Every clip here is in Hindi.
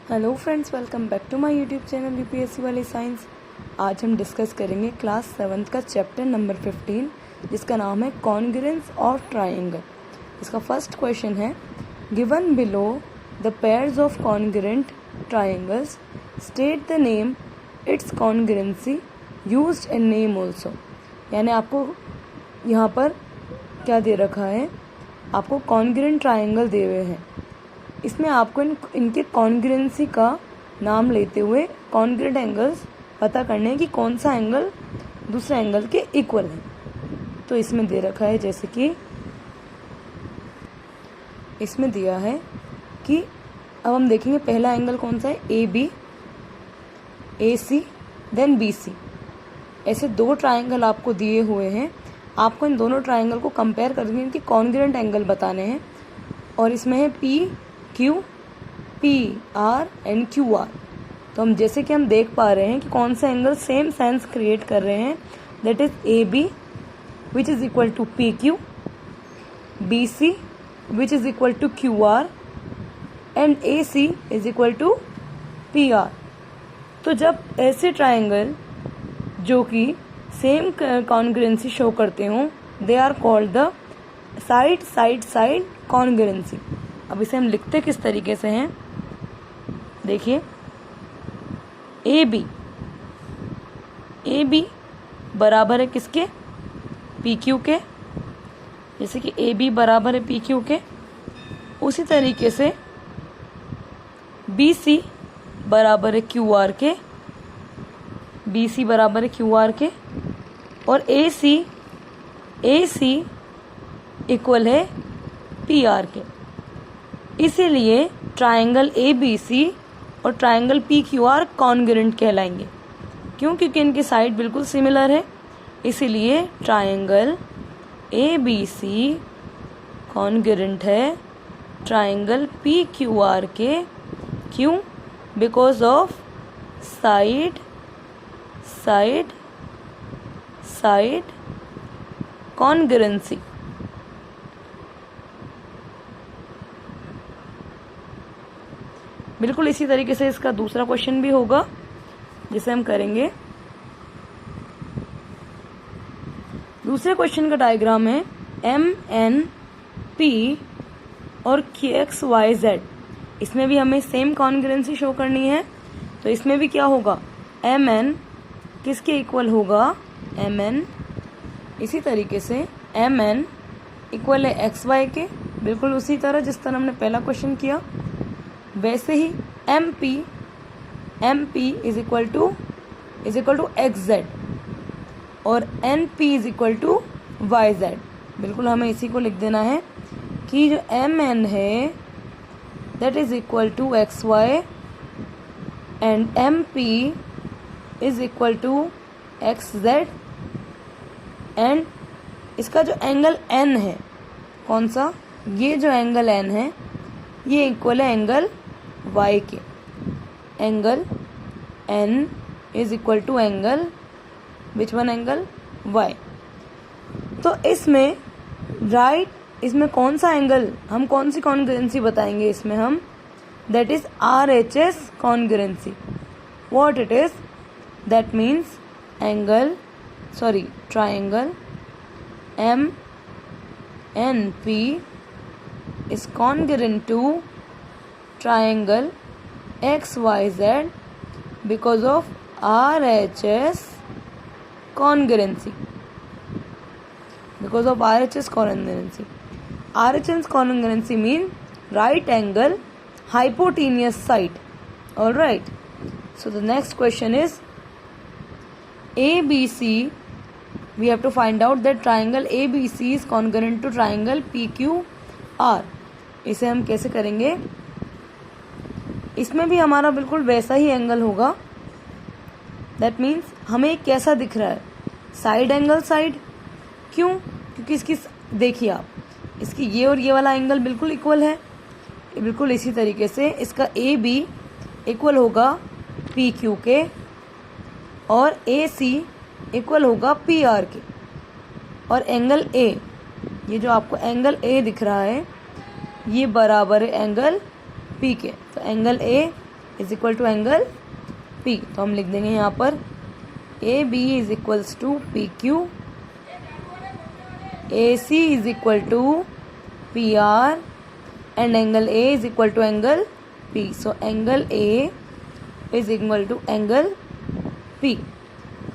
Hello friends, welcome back to my YouTube channel UPSC वाली साइंस। आज हम डिस्कस करेंगे क्लास 7 का चैप्टर नंबर 15 जिसका नाम है कॉन्ग्रुएंस ऑफ ट्राइंगल। इसका फर्स्ट क्वेश्चन है given below the pairs of congruent triangles state the name it's congruency used in name also. यानी आपको यहाँ पर क्या दे रखा है, आपको कॉन्ग्रुएंट ट्राइंगल दे हुए हैं। इसमें आपको इनके कॉन्ग्रुएंसी का नाम लेते हुए कॉन्ग्रुएंट एंगल्स पता करने हैं कि कौन सा एंगल दूसरे एंगल के इक्वल है। तो इसमें दे रखा है, जैसे कि इसमें दिया है कि अब हम देखेंगे पहला एंगल कौन सा है, A B, A C then B C. ऐसे दो ट्राइंगल आपको दिए हुए हैं, आपको इन दोनों ट्राइंगल को कंपेयर करके इनके कॉन्ग्रुएंट एंगल बताने हैं। और इसमें है P Q, P R and Q R. तो हम जैसे कि हम देख पा रहे हैं कि कौन सा एंगल सेम सेंस क्रिएट कर रहे हैं, that is A B which is equal to P Q, B C which is equal to Q R and A C is equal to P R. तो जब ऐसे ट्राइंगल जो कि सेम कॉन्ग्रुएंसी शो करते हों, they are called the side side side congruency. अब इसे हम लिखते किस तरीके से हैं, देखिए ए बी बराबर है किसके, पी क्यू के। जैसे कि ए बी बराबर है पी क्यू के, उसी तरीके से बी सी बराबर है क्यू आर के, बी सी बराबर है क्यू आर के, और ए सी इक्वल है पी आर के। इसीलिए ट्राइंगल ए बी सी और triangle P Q R congruent कहलाएंगे। क्यों? क्योंकि इनकी साइड बिल्कुल सिमिलर है, इसीलिए triangle A B C congruent है ट्राइंगल पी क्यू आर के। क्यों? Because of side side side congruency. बिल्कुल इसी तरीके से इसका दूसरा क्वेश्चन भी होगा जिसे हम करेंगे। दूसरे क्वेश्चन का डायग्राम है एम एन पी और क्यू एक्स वाई जेड। इसमें भी हमें सेम कॉन्ग्रुएंसी शो करनी है। तो इसमें भी क्या होगा, एम एन किसके इक्वल होगा, एम एन इसी तरीके से एम एन इक्वल है एक्स वाई के, बिल्कुल उसी तरह जिस तरह हमने पहला क्वेश्चन किया। वैसे ही M P is equal to X Z और N P is equal to Y Z. बिल्कुल हमें इसी को लिख देना है कि जो एम एन है that is equal to X Y and M P is equal to X Z. And इसका जो एंगल एन है, कौन सा, ये जो एंगल एन है ये इक्वल है एंगल y के। Angle n is equal to angle which one, angle y। तो इसमें इसमें कौन सा एंगल, हम कौन सी कॉन्ग्रुएंसी बताएंगे इसमें हम, that is RHS congruency. What it is, that means triangle MNP is congruent to triangle XYZ because of RHS congruency. Because of RHS congruency. RHS congruency means right angle hypotenuse side. Alright. So the next question is ABC. We have to find out that triangle ABC is congruent to triangle PQR. इसे हम कैसे करेंगे, इसमें भी हमारा बिल्कुल वैसा ही एंगल होगा। दैट मीन्स हमें कैसा दिख रहा है, साइड एंगल साइड। क्यों? क्योंकि इसकी देखिए आप, इसकी ये और ये वाला एंगल बिल्कुल इक्वल है। बिल्कुल इसी तरीके से इसका ए बी इक्वल होगा पी क्यू के और ए सी इक्वल होगा पी आर के। और एंगल ए, ये जो आपको एंगल ए दिख रहा है ये बराबर है एंगल पी के। तो angle A is equal to angle P। तो हम लिख देंगे यहाँ पर AB is equals to PQ, AC is equal to PR and angle A is equal to angle P। So angle A is equal to angle P।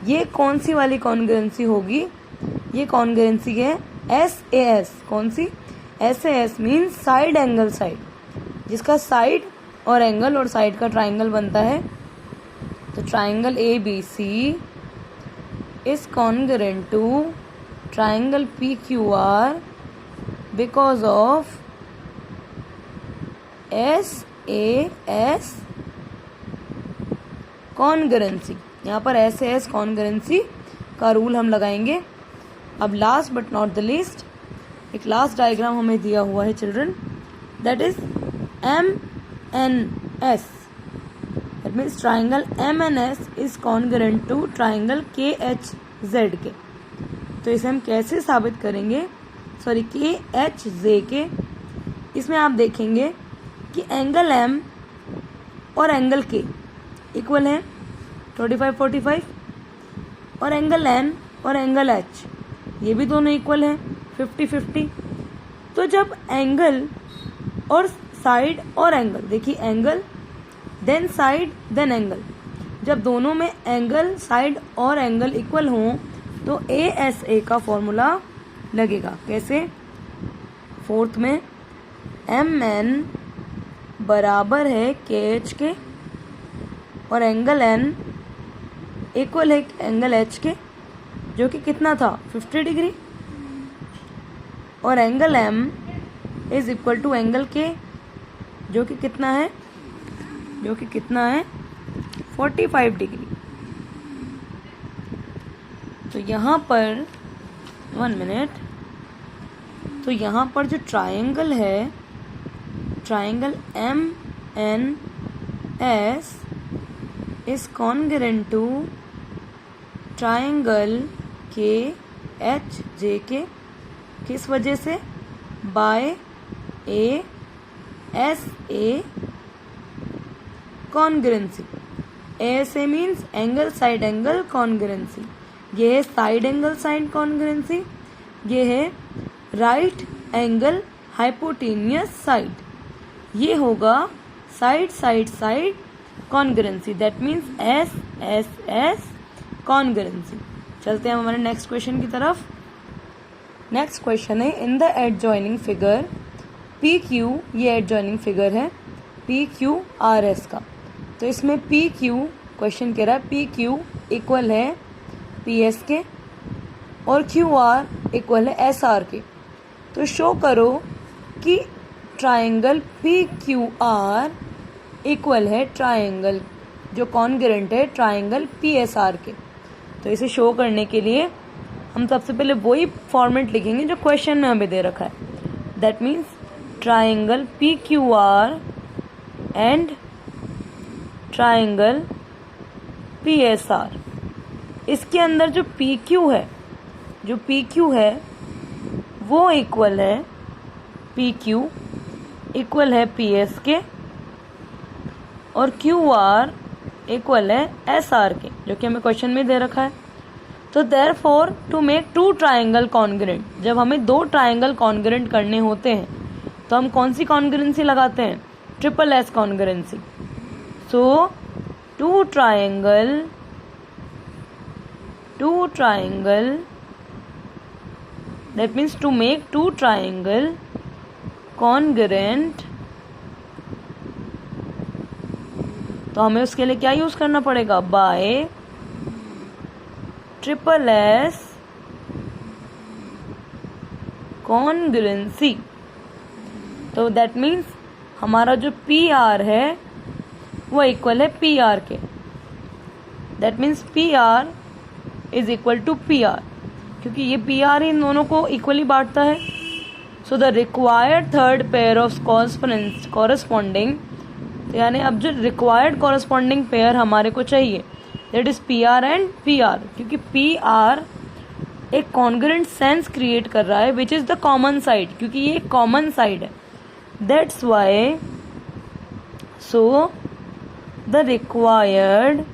ये कौन सी वाली कॉन्ग्रुएंसी होगी? ये कॉन्ग्रुएंसी है SAS। कौन सी? SAS means side angle side, जिसका साइड और एंगल और साइड का ट्राइंगल बनता है। तो triangle ABC is congruent to triangle PQR because of SAS congruency. यहाँ पर SAS कॉन्ग्रुएंसी का रूल हम लगाएंगे। अब last but not the least एक लास्ट डायग्राम हमें दिया हुआ है children, that is MNS। That means triangle MNS is congruent to triangle KHZK। तो इसे हम कैसे साबित करेंगे? Sorry, KHJK। इसमें आप देखेंगे कि एंगल M और एंगल K इक्वल है 25-45, और एंगल N और एंगल H ये भी दोनों इक्वल हैं 50-50। तो जब एंगल और साइड और एंगल, देखिए angle then side then angle, जब दोनों में एंगल साइड और एंगल इक्वल हों तो ASA का फॉर्मूला लगेगा। कैसे? फोर्थ में MN बराबर है KH के और एंगल N इक्वल है एंगल H के, जो कि कितना था 50 डिग्री, और angle M is equal to angle K जो कि कितना है 45 डिग्री। तो यहाँ पर 1 मिनट, तो यहाँ पर जो ट्राइंगल है, triangle MNS is congruent to triangle KHJK। किस वजह से? By ASA congruency. ASA means angle side angle congruency. ये है साइड एंगल साइड कॉन्ग्रुएंसी, ये है राइट एंगल हाइपोटेनियस साइड, ये होगा side side side congruency. That means SSS congruency. चलते हैं हमारे नेक्स्ट क्वेश्चन की तरफ। नेक्स्ट क्वेश्चन है इन द एडजॉइनिंग फिगर PQ, ये एडजॉइनिंग फिगर है PQRS का। तो इसमें PQ क्वेश्चन कह रहा है PQ इक्वल है PS के और QR इक्वल है SR के। तो शो करो कि ट्राइंगल PQR इक्वल है ट्राइंगल जो कॉन्ग्रुएंट है ट्राइंगल PSR के। तो इसे शो करने के लिए हम सबसे पहले वही फॉर्मेट लिखेंगे जो क्वेश्चन में हमें दे रखा है। That means triangle PQR and triangle PSR। इसके अंदर जो PQ है वो इक्वल है PQ इक्वल है PS के और QR इक्वल है SR के, जो कि हमें क्वेश्चन में दे रखा है। तो therefore to make two triangle congruent, जब हमें दो ट्राइंगल कॉन्ग्रुएंट करने होते हैं तो हम कौन सी कॉन्ग्रुएंसी लगाते हैं? SSS congruency. So two triangle that means to make two triangle congruent, तो हमें उसके लिए क्या यूज करना पड़ेगा? By SSS congruency. तो दैट मीन्स हमारा जो PR है वो इक्वल है PR के। That means PR is equal to PR, क्योंकि ये PR इन दोनों को इक्वली बांटता है। So the required third pair of corresponding, यानी अब जो रिक्वायर्ड कॉरस्पॉन्डिंग पेयर हमारे को चाहिए that is PR and PR, क्योंकि PR एक कॉन्ग्रुएंट सेंस क्रिएट कर रहा है which is the common side, क्योंकि ये एक कॉमन साइड है। That's why so the required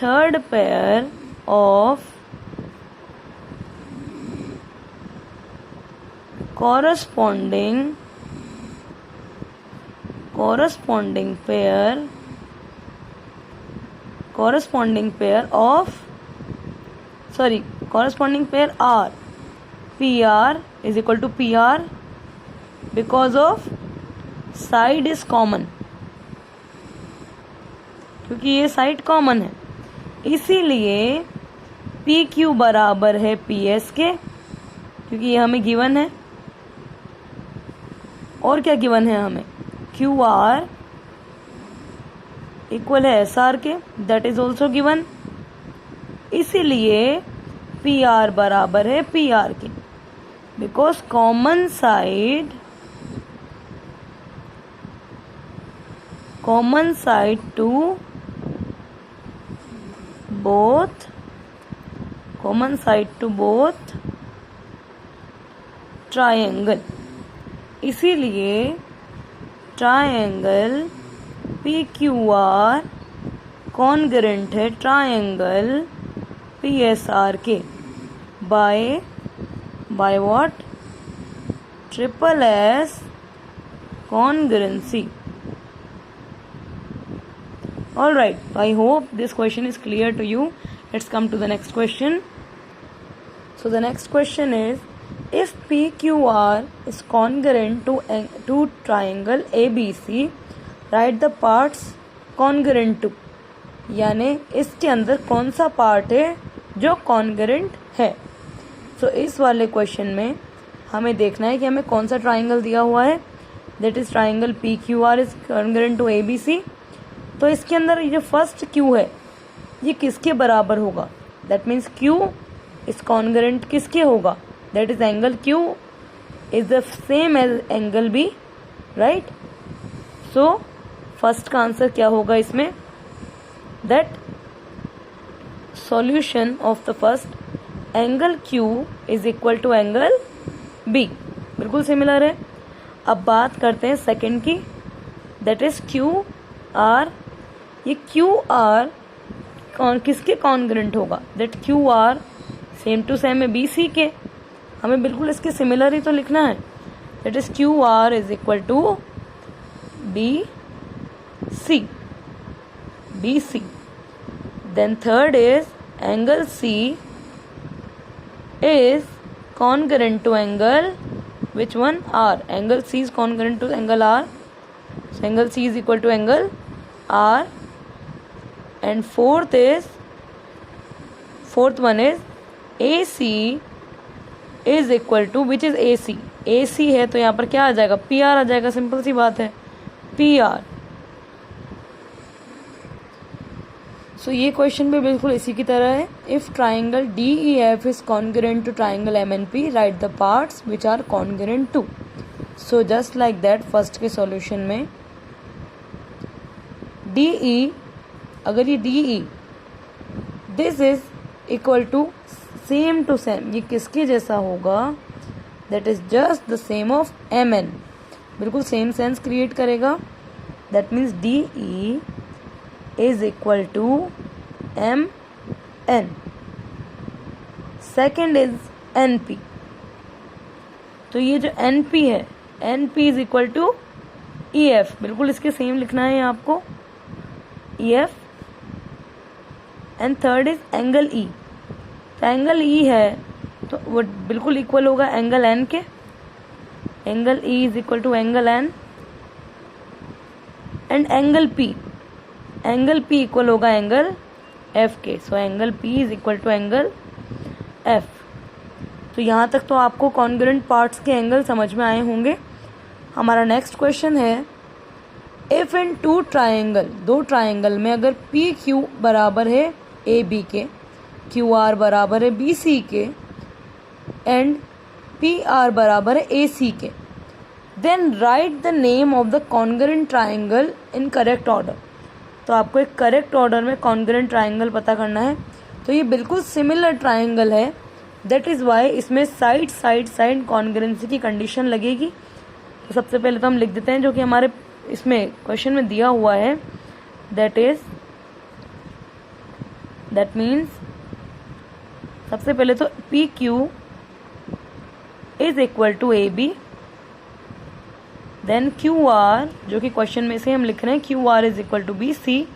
third pair of corresponding pair are PR is equal to PR because of side is common, क्योंकि ये साइड कॉमन है, इसीलिए पी क्यू बराबर है पी एस के, क्योंकि ये हमें गिवन है। और क्या गिवन है हमें? क्यू आर इक्वल है एस आर के, दैट इज ऑल्सो गिवन, इसीलिए पी आर बराबर है पी आर के, because common side to both triangle, इसीलिए triangle P Q R congruent है ट्रायंगल पी एस आर के by what? Triple S congruency. Alright, I hope this question is clear to you. Let's come to the next question. So the next question is, if PQR is congruent to triangle ABC, write the parts congruent to. यानी इसके अंदर कौन सा पार्ट है जो कॉन्ग्रेंट है। So इस वाले क्वेश्चन में हमें देखना है कि हमें कौन सा ट्राइंगल दिया हुआ है, that is triangle PQR is congruent to ABC। तो इसके अंदर ये जो फर्स्ट क्यू है ये किसके बराबर होगा? That means Q is congruent किसके होगा? That is angle Q is the same as angle B, right? So first का आंसर क्या होगा इसमें? That solution of the first angle Q is equal to angle B, बिल्कुल सिमिलर है। अब बात करते हैं सेकंड की, दैट इज क्यू आर। ये क्यू आर किसके कॉन्ग्रेंट होगा? That Q R same to same है बी सी के, हमें बिल्कुल इसके सिमिलर ही तो लिखना है। That is Q R is equal to B C. Then third is angle C is congruent to angle which one? R. Angle C is congruent to angle R, so angle C is equal to angle R. And fourth one is AC is equal to, which is AC? AC है तो यहाँ पर क्या आ जाएगा? PR आ जाएगा, सिंपल सी बात है, PR। सो ये क्वेश्चन भी बिल्कुल इसी की तरह है। If triangle DEF is congruent to triangle MNP, write the parts which are congruent to. So just like that first के सॉल्यूशन में DE, अगर ये DE this is equal to same to same, ये किसके जैसा होगा? That is just the same of MN, बिल्कुल सेम सेंस क्रिएट करेगा। That means DE is equal to MN. Second is NP, तो ये जो NP है, NP is equal to EF, बिल्कुल इसके सेम लिखना है आपको, EF। And third is angle E, तो एंगल E है तो वो बिल्कुल इक्वल होगा एंगल N के, angle E is equal to angle N। And angle P, angle P equal होगा एंगल F के, सो angle P is equal to angle F। तो यहाँ तक तो आपको कॉन्ग्रेंट पार्ट्स के एंगल समझ में आए होंगे। हमारा नेक्स्ट क्वेश्चन है, इफ इन टू ट्राइंगल, दो ट्राइंगल में अगर PQ बराबर है AB के, QR बराबर है BC के एंड PR बराबर है AC के, then write the name of the congruent triangle in correct order. तो आपको एक करेक्ट ऑर्डर में कॉन्ग्रेंट ट्राइंगल पता करना है। तो ये बिल्कुल सिमिलर ट्राइंगल है दैट इज़ वाई इसमें साइड साइड साइड कॉन्ग्रुएंसी की कंडीशन लगेगी। तो सबसे पहले तो हम लिख देते हैं जो कि हमारे इसमें क्वेश्चन में दिया हुआ है, दैट मीन्स सबसे पहले तो P Q is equal to A B, then Q R जो कि क्वेश्चन में से हम लिख रहे हैं Q R is equal to B C,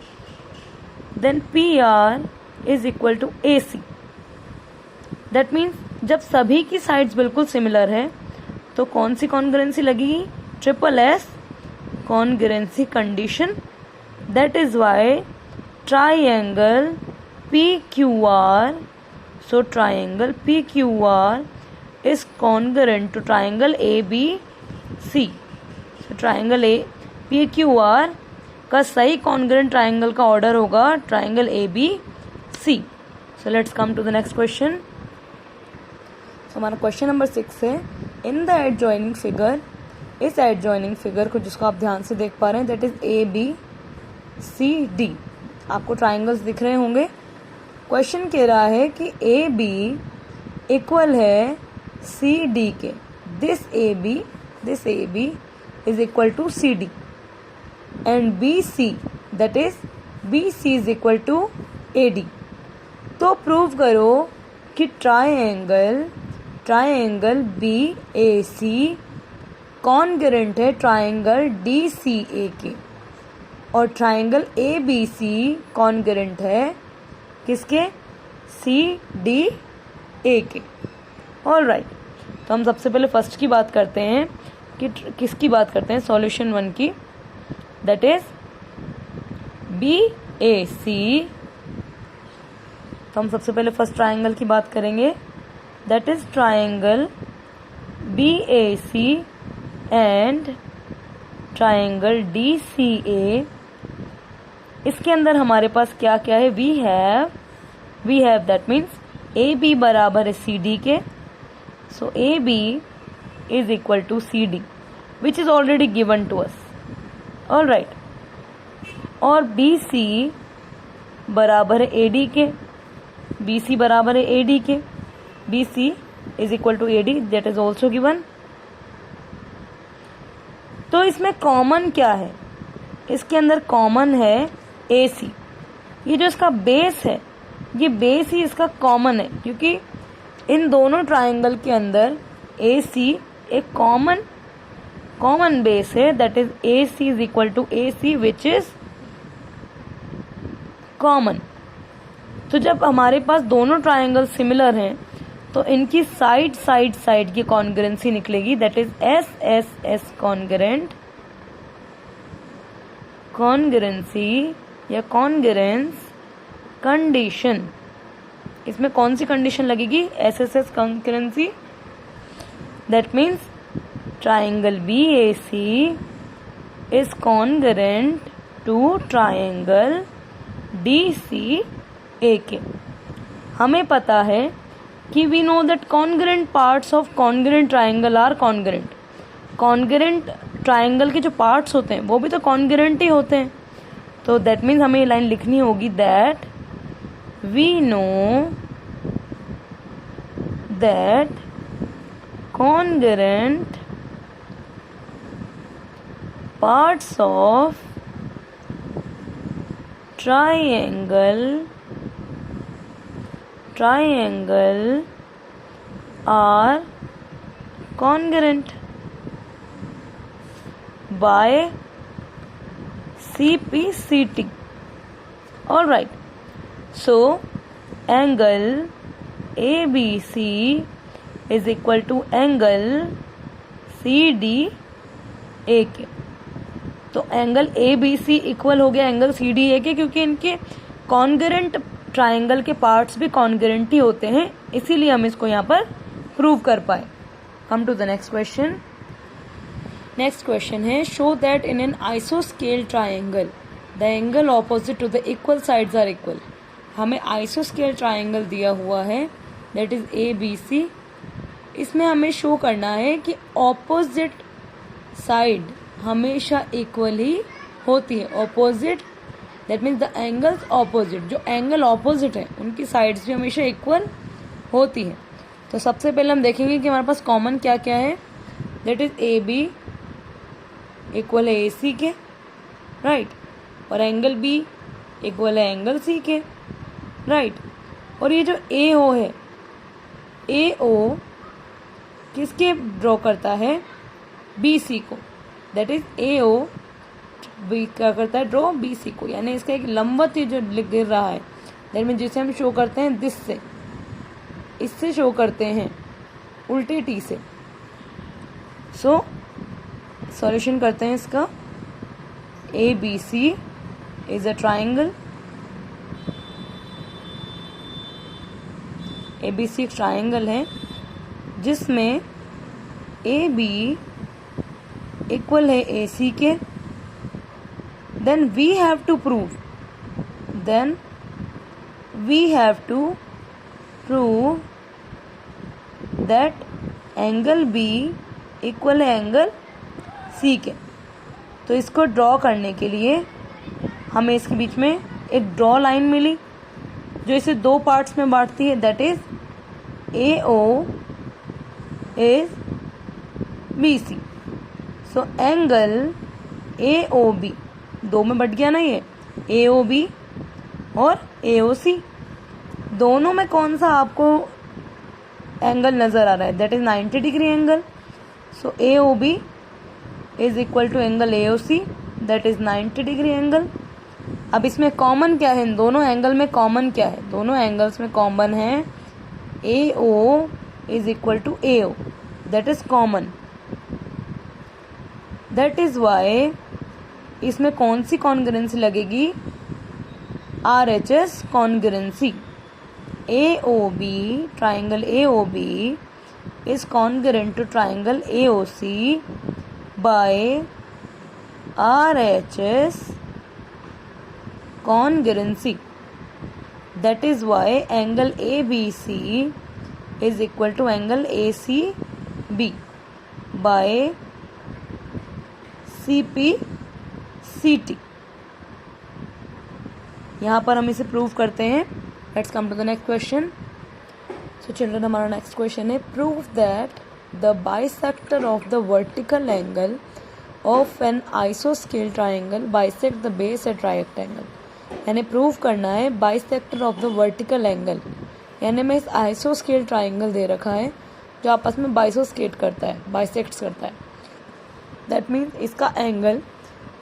then P R is equal to A C. That means जब सभी की साइड्स बिल्कुल सिमिलर है तो कौन सी कॉन्ग्रुएंसी लगेगी, triple S congruency condition. That is why triangle P Q R, so triangle PQR is congruent to triangle ABC. So triangle A PQR का सही congruent triangle का order होगा triangle ABC. So let's come to the next question. So हमारा question number 6 है, in the adjoining figure, इस adjoining figure को जिसको आप ध्यान से देख पा रहे हैं that is ABCD, आपको triangles दिख रहे होंगे। क्वेश्चन कह रहा है कि ए बी इक्वल है सी डी के, this A B is equal to C D and B C that is B C is equal to A D. तो प्रूव करो कि triangle B A C congruent है ट्राइंगल डी सी ए के, और triangle A B C congruent है किसके, सी डी ए के। ऑल राइट, तो हम सबसे पहले फर्स्ट की बात करते हैं कि किसकी बात करते हैं, सॉल्यूशन 1 की, that is B A C. तो हम सबसे पहले फर्स्ट ट्राइंगल की बात करेंगे, that is triangle B A C and triangle D C A. इसके अंदर हमारे पास क्या क्या है, we have that means A B बराबर है सी डी के, so A B is equal to C D which is already given to us. All right, और बी सी बराबर है ए डी के, बी सी बराबर है ए डी के, B C is equal to A D that is also given. तो इसमें कॉमन क्या है, इसके अंदर कॉमन है ए सी। ये जो इसका बेस है, ये बेस ही इसका कॉमन है, क्योंकि इन दोनों ट्राइंगल के अंदर ए सी एक कॉमन बेस है, that is A C is equal to A C which is common. तो जब हमारे पास दोनों ट्राइंगल सिमिलर हैं तो इनकी साइड की कॉन्ग्रुएंसी निकलेगी, दैट इज एस कॉन्ग्रुएंसी या कॉन्ग्रुएंस कंडीशन। इसमें कौन सी कंडीशन लगेगी, S congruency. That means triangle B A C is congruent to triangle D C A के। हमें पता है कि we know that congruent parts of congruent triangle are congruent. Congruent triangle के जो पार्ट्स होते हैं वो भी तो कॉन्ग्रुएंट ही होते हैं। तो दैट मीन्स हमें ये लाइन लिखनी होगी, that we know that congruent parts of triangle are congruent by CPCT. All right. So angle ABC is equal to angle CDA के। तो angle A B C equal हो गया एंगल सी डी ए के, क्योंकि इनके कॉन्ग्रुएंट ट्राइंगल के पार्ट्स भी कॉन्ग्रुएंट ही होते हैं, इसीलिए हम इसको यहाँ पर प्रूव कर पाए। Come to the next question. Next question है, शो दैट इन एन आइसोस्केल triangle the angle opposite to the equal sides are equal. हमें आइसोस्केल ट्राइंगल दिया हुआ है, that is A B C. इसमें हमें शो करना है कि ऑपोजिट साइड हमेशा इक्वल ही होती है। Opposite that means the angles opposite, जो एंगल ऑपोजिट है उनकी साइड्स भी हमेशा इक्वल होती है। तो सबसे पहले हम देखेंगे कि हमारे पास कॉमन क्या क्या है, that is A B equal है ए सी के, राइट, और एंगल बी इक्वल है एंगल सी के, राइट। और ये जो ए ओ है, ए ओ किसके ड्रॉ करता है, बी सी को, that is A O B क्या करता है, ड्रॉ बी सी को, यानी इसका एक लंबवत जो गिर रहा है, दैट मीन जिसे हम शो करते हैं दिस से, इससे शो करते हैं उल्टे टी से। सो सॉल्यूशन करते हैं इसका। A B C is a triangle, A B C एक ट्राइंगल है जिसमें ए बी इक्वल है ए सी के। Then we have to prove that angle B equal है एंगल सी के। तो इसको ड्रॉ करने के लिए हमें इसके बीच में एक ड्रॉ लाइन मिली जो इसे दो पार्ट्स में बांटती है, that is A O is B C. So angle A O B दो में बट गया ना, ये ए ओ बी और ए ओ सी, दोनों में कौन सा आपको एंगल नजर आ रहा है, that is 90 degree angle. So A O B is equal to angle A O C, that is 90 degree angle. अब इसमें कॉमन क्या है, इन दोनों एंगल में कॉमन क्या है, दोनों एंगल्स में कॉमन है A O is equal to A O, that is common. That is why इसमें कौन सी कॉन्ग्रुएंसी लगेगी, R H S congruency. A O B, triangle A O B is congruent to triangle A O C by R H S congruency. That is why angle ABC is equal to angle ACB by CPCT. यहाँ पर हम इसे प्रूव करते हैं। Let's come to the next question. So children, हमारा नेक्स्ट क्वेश्चन है, prove that the bisector of the vertical angle of an आइसोस्केल triangle bisect the base at right angle. यानी प्रूव करना है bisector of the vertical angle, यानी मैं इस आइसोस्केल ट्राइंगल दे रखा है जो आपस में बाइसेक्ट करता है। दैट मीन्स इसका एंगल,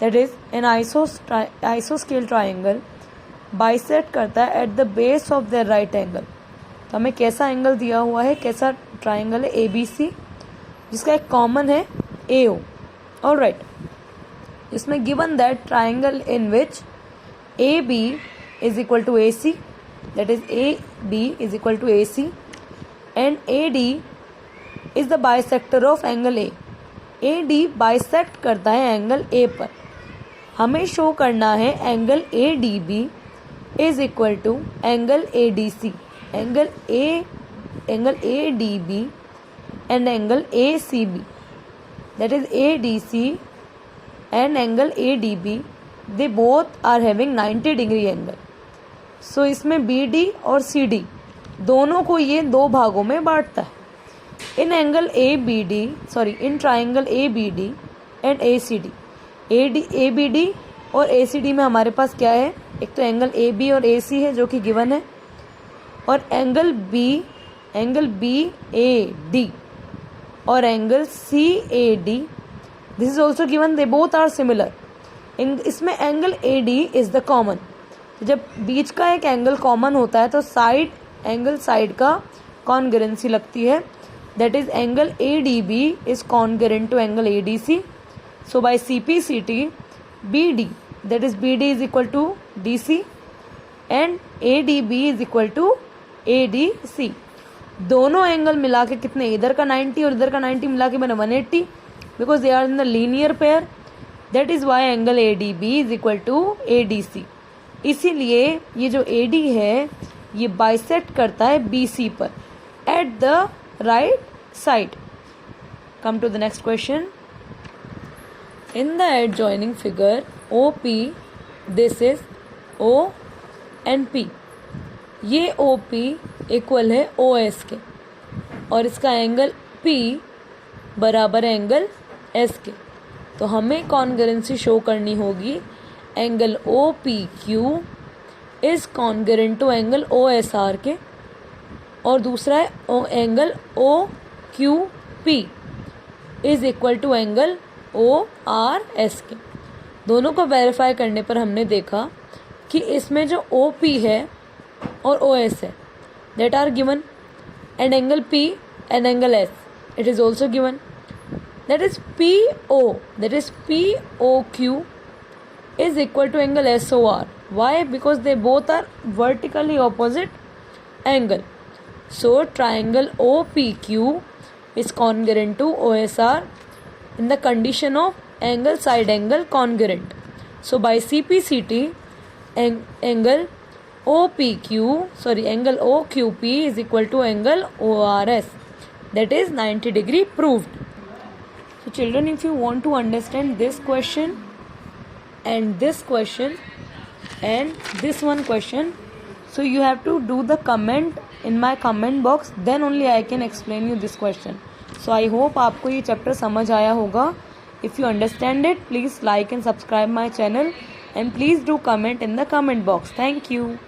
दैट इज एन आइसोस्केल ट्राइंगल बाइसेक्ट करता है at the base of the right angle. तो हमें कैसा एंगल दिया हुआ है, कैसा ट्राइंगल है, ए बी सी, जिसका एक कॉमन है ए ओ। ऑलराइट, इसमें given that triangle in which A B is equal to A C, that is A B is equal to A C, and A D is the bisector of angle A. A D bisect करता है एंगल ए पर। हमें शो करना है angle A D B is equal to angle A D C. Angle A D B and angle A C B, that is ADC and angle ADB, they both are having 90 degree angle. So इसमें BD और CD दोनों को ये दो भागों में बांटता है। In angle in triangle ABD and ACD, ABD और ACD में हमारे पास क्या है, एक तो एंगल AB और AC है जो कि गिवन है, और एंगल BAD और angle CAD, this is also given, they both are similar. इसमें angle AD is the common. जब बीच का एक एंगल कॉमन होता है तो एंगल साइड का कॉन्ग्रुएंसी लगती है, that is angle ADB is congruent to angle ADC। So by CPCT BD, that is BD is equal to DC and ADB is equal to ADC। दोनों एंगल मिला के कितने, इधर का 90 और इधर का 90 मिला के बने 180, because they are in the linear pair. That is why angle ADB is equal to ADC। इसीलिए ये जो AD है ये बाइसेक्ट करता है BC पर at the right side. Come to the next question. In the adjoining figure OP, this is O and P। ये OP इक्वल है OS के। और इसका एंगल P बराबर है एंगल S के। तो हमें कॉन्ग्रुएंसी शो करनी होगी angle OPQ is congruent to angle OSR के, और दूसरा है angle OQP is equal to angle ORS के। दोनों को वेरीफाई करने पर हमने देखा कि इसमें जो OP है और OS है that are given, and angle P and angle S it is also given, that is POQ is equal to angle SOR. Why? Because they both are vertically opposite angle. So triangle OPQ is congruent to OSR in the condition of angle side angle congruent. So by CPCT angle OQP is equal to angle ORS, that is 90 degree proved. So children, if you want to understand this question and this question and this one question, so you have to do the comment in my comment box, then only I can explain you this question. So I hope आपको ये चैप्टर समझ आया होगा. If you understand it, please like and subscribe my channel and please do comment in the comment box. Thank you.